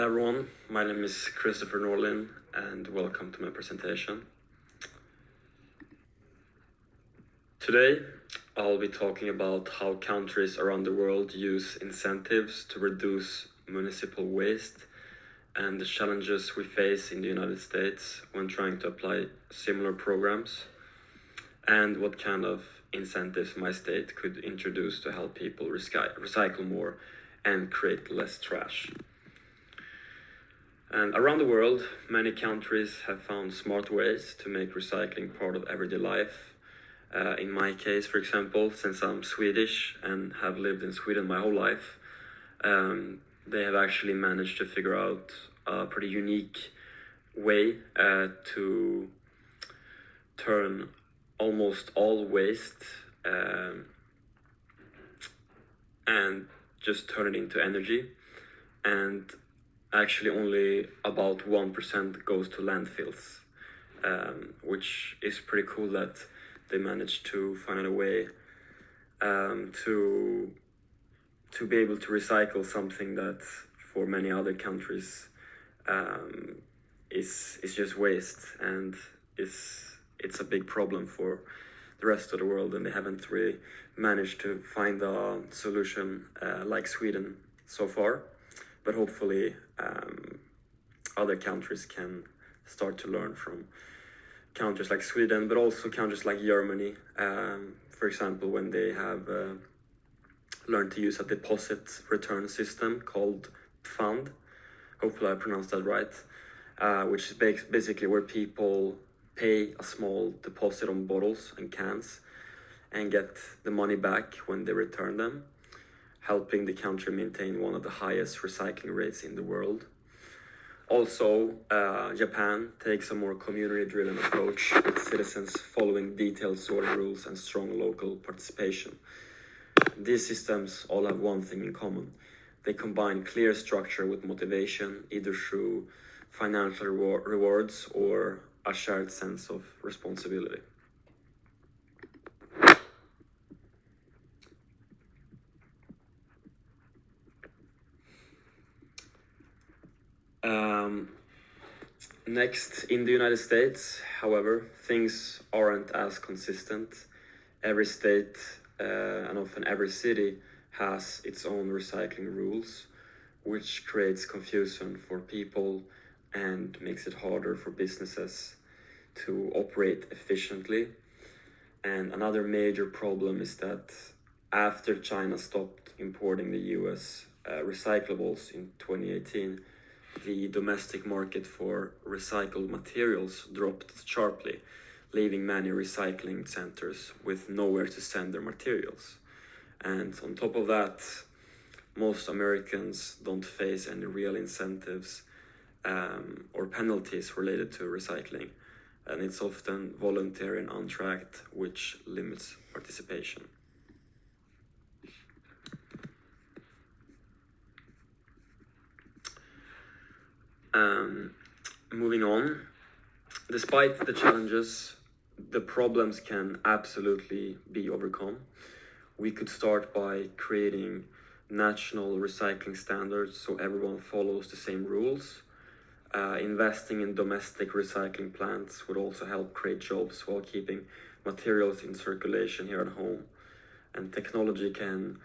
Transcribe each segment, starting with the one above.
Hi everyone, my name is Christopher Norlin and welcome to my presentation. Today I'll be talking about how countries around the world use incentives to reduce municipal waste and the challenges we face in the United States when trying to apply similar programs, and what kind of incentives my state could introduce to help people recycle more and create less trash. And around the world, many countries have found smart ways to make recycling part of everyday life. In my case, for example, since I'm Swedish and have lived in Sweden my whole life, they have actually managed to figure out a pretty unique way to turn almost all waste and just turn it into energy. And actually only about 1% goes to landfills, which is pretty cool that they managed to find a way to be able to recycle something that for many other countries is just waste, and it's a big problem for the rest of the world, and they haven't really managed to find a solution like Sweden so far. But hopefully other countries can start to learn from countries like Sweden, but also countries like Germany, for example, when they have learned to use a deposit return system called Pfand. Hopefully I pronounced that right, which is basically where people pay a small deposit on bottles and cans and get the money back when they return them, helping the country maintain one of the highest recycling rates in the world. Also, Japan takes a more community-driven approach, with citizens following detailed sorting rules and strong local participation. These systems all have one thing in common. They combine clear structure with motivation, either through financial rewards or a shared sense of responsibility. Next, in the United States, however, things aren't as consistent. Every state and often every city has its own recycling rules, which creates confusion for people and makes it harder for businesses to operate efficiently. And another major problem is that after China stopped importing the US recyclables in 2018, the domestic market for recycled materials dropped sharply, leaving many recycling centers with nowhere to send their materials. And on top of that, most Americans don't face any real incentives or penalties related to recycling, and it's often voluntary and untracked, which limits participation. Moving on, despite the challenges, the problems can absolutely be overcome. We could start by creating national recycling standards so everyone follows the same rules. Investing in domestic recycling plants would also help create jobs while keeping materials in circulation here at home. And technology can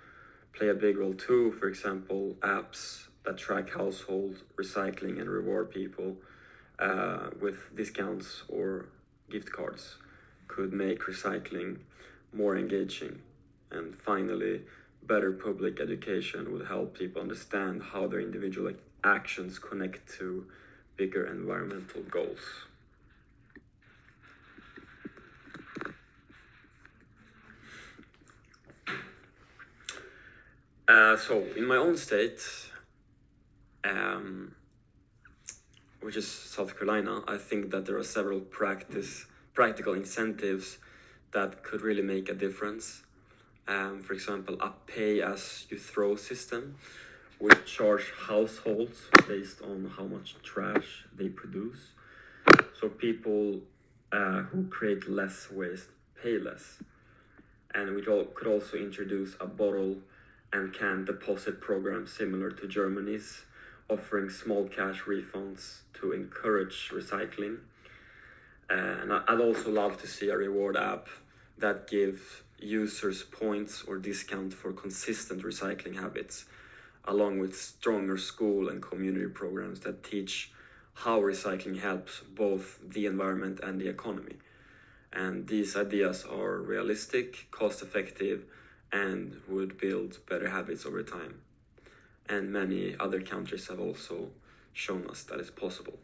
play a big role too. For example, apps that track household recycling and reward people with discounts or gift cards could make recycling more engaging. And finally, better public education would help people understand how their individual actions connect to bigger environmental goals. So in my own state, which is South Carolina, I think that there are several practical incentives that could really make a difference. For example, a pay-as-you-throw system would charge households based on how much trash they produce. So people who create less waste pay less. And we could also introduce a bottle and can deposit program similar to Germany's, offering small cash refunds to encourage recycling. And I'd also love to see a reward app that gives users points or discount for consistent recycling habits, along with stronger school and community programs that teach how recycling helps both the environment and the economy. And these ideas are realistic, cost effective, and would build better habits over time. And many other countries have also shown us that it's possible.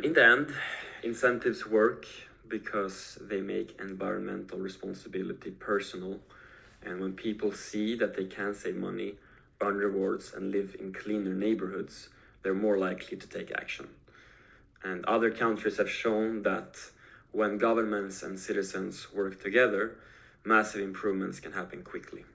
In the end, incentives work because they make environmental responsibility personal. And when people see that they can save money, earn rewards, and live in cleaner neighborhoods, they're more likely to take action. And other countries have shown that when governments and citizens work together, massive improvements can happen quickly.